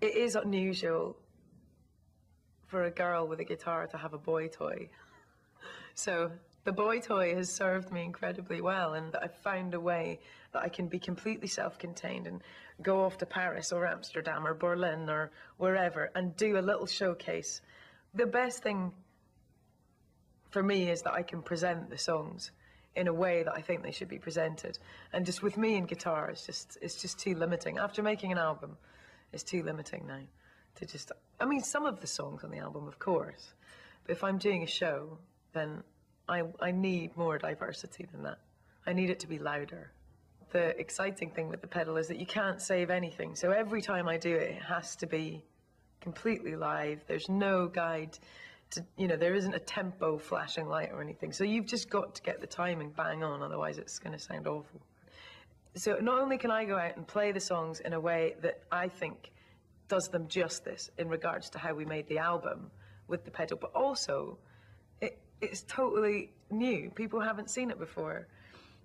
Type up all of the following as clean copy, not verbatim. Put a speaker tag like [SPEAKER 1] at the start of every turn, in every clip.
[SPEAKER 1] It is unusual for a girl with a guitar to have a boy toy. So the boy toy has served me incredibly well, and I've found a way that I can be completely self-contained and go off to Paris or Amsterdam or Berlin or wherever and do a little showcase. The best thing for me is that I can present the songs in a way that I think they should be presented. And just with me and guitar, it's just too limiting. After making an album, it's too limiting now to just, I mean, some of the songs on the album, of course, but if I'm doing a show, then I need more diversity than that. I need it to be louder. The exciting thing with the pedal is that you can't save anything. So every time I do it, it has to be completely live. There's no guide to, you know, there isn't a tempo flashing light or anything. So you've just got to get the timing bang on, otherwise it's going to sound awful. So not only can I go out and play the songs in a way that I think does them justice in regards to how we made the album with the pedal, but also it's totally new. People haven't seen it before.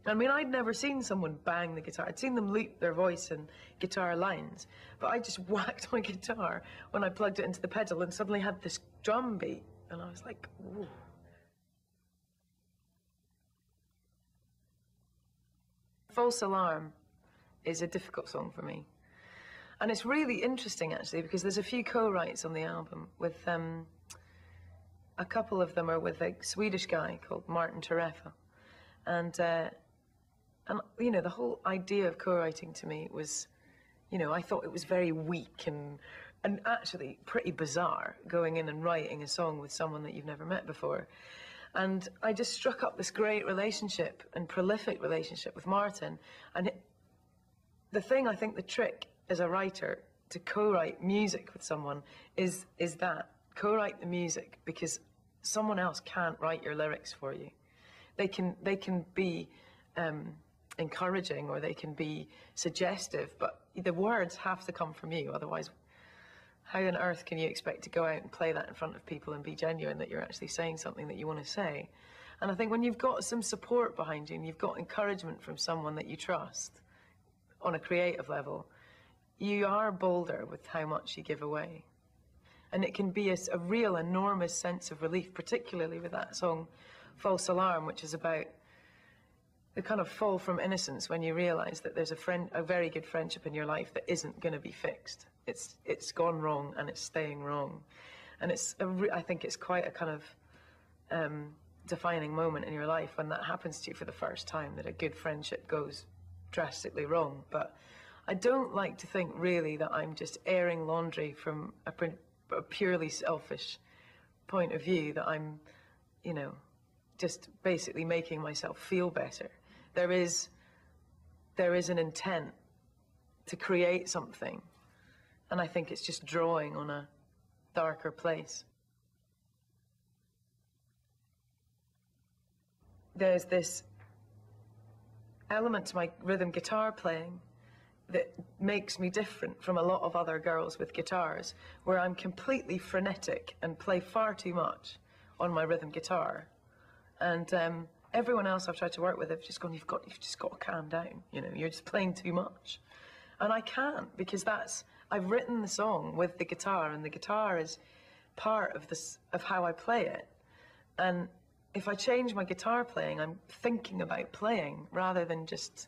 [SPEAKER 1] I mean, I'd never seen someone bang the guitar. I'd seen them loop their voice and guitar lines, but I just whacked my guitar when I plugged it into the pedal and suddenly had this drum beat, and I was like, ooh. False Alarm is a difficult song for me. And it's really interesting, actually, because there's a few co-writes on the album with, a couple of them are with a Swedish guy called Martin Terefa. And, you know, the whole idea of co-writing to me was, you know, I thought it was very weak and actually pretty bizarre going in and writing a song with someone that you've never met before. And I just struck up this great relationship and prolific relationship with Martin. And the thing, I think the trick as a writer to co-write music with someone is that. Co-write the music, because someone else can't write your lyrics for you. They can be encouraging or they can be suggestive, but the words have to come from you. Otherwise, how on earth can you expect to go out and play that in front of people and be genuine that you're actually saying something that you want to say? And I think when you've got some support behind you and you've got encouragement from someone that you trust on a creative level, you are bolder with how much you give away. And it can be a real enormous sense of relief, particularly with that song, False Alarm, which is about the kind of fall from innocence when you realise that there's a very good friendship in your life that isn't going to be fixed. It's gone wrong and it's staying wrong. And I think it's quite a kind of defining moment in your life when that happens to you for the first time, that a good friendship goes drastically wrong. But I don't like to think really that I'm just airing laundry from a purely selfish point of view, that I'm, you know, just basically making myself feel better. There is an intent to create something, and I think it's just drawing on a darker place. There's this element to my rhythm guitar playing that makes me different from a lot of other girls with guitars, where I'm completely frenetic and play far too much on my rhythm guitar. And everyone else I've tried to work with have just gone, you've just got to calm down, you know, you're just playing too much. And I can't, because I've written the song with the guitar, and the guitar is part of how I play it. And if I change my guitar playing, I'm thinking about playing rather than just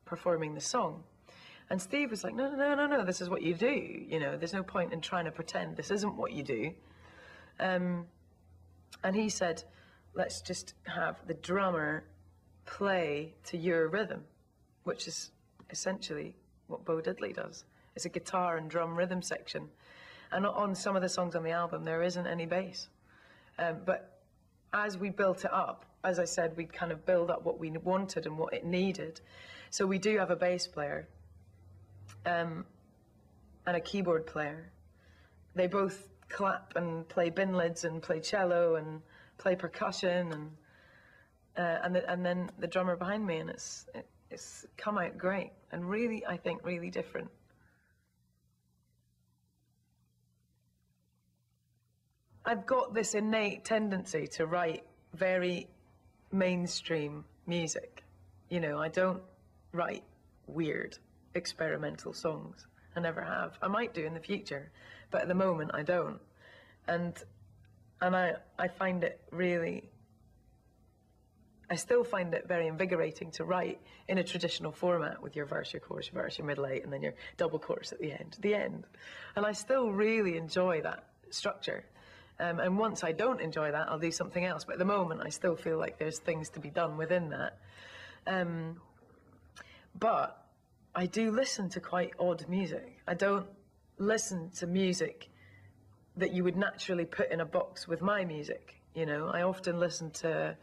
[SPEAKER 1] performing the song. And Steve was like, no, this is what you do. You know, there's no point in trying to pretend this isn't what you do. And he said, let's just have the drummer play to your rhythm, which is essentially what Bo Diddley does. It's a guitar and drum rhythm section. And on some of the songs on the album, there isn't any bass. But as we built it up, as I said, we'd kind of build up what we wanted and what it needed. So we do have a bass player and a keyboard player. They both clap and play bin lids and play cello and play percussion, and then the drummer behind me, and it's come out great and really, I think, really different. I've got this innate tendency to write very mainstream music. You know, I don't write weird experimental songs. I never have. I might do in the future, but at the moment I don't. And I find it really, I still find it very invigorating to write in a traditional format with your verse, your chorus, your verse, your middle eight, and then your double chorus at the end. And I still really enjoy that structure. And once I don't enjoy that, I'll do something else. But at the moment, I still feel like there's things to be done within that. But I do listen to quite odd music. I don't listen to music that you would naturally put in a box with my music. You know, I often listen to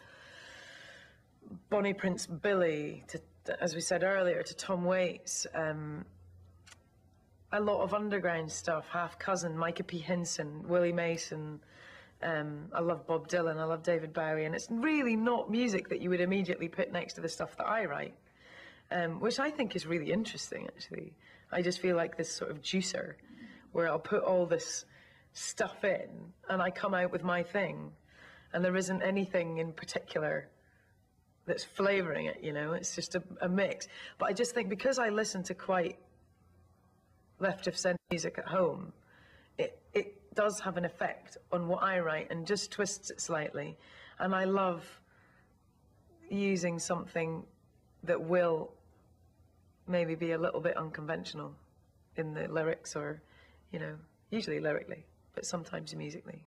[SPEAKER 1] Bonnie Prince Billy, to, as we said earlier, to Tom Waits, a lot of underground stuff, Half Cousin, Micah P. Hinson, Willie Mason. I love Bob Dylan, I love David Bowie, and it's really not music that you would immediately put next to the stuff that I write, which I think is really interesting, actually. I just feel like this sort of juicer, where I'll put all this stuff in, and I come out with my thing, and there isn't anything in particular that's flavouring it, you know, it's just a mix. But I just think because I listen to quite left of centre music at home, it does have an effect on what I write and just twists it slightly. And I love using something that will maybe be a little bit unconventional in the lyrics, or, you know, usually lyrically, but sometimes musically.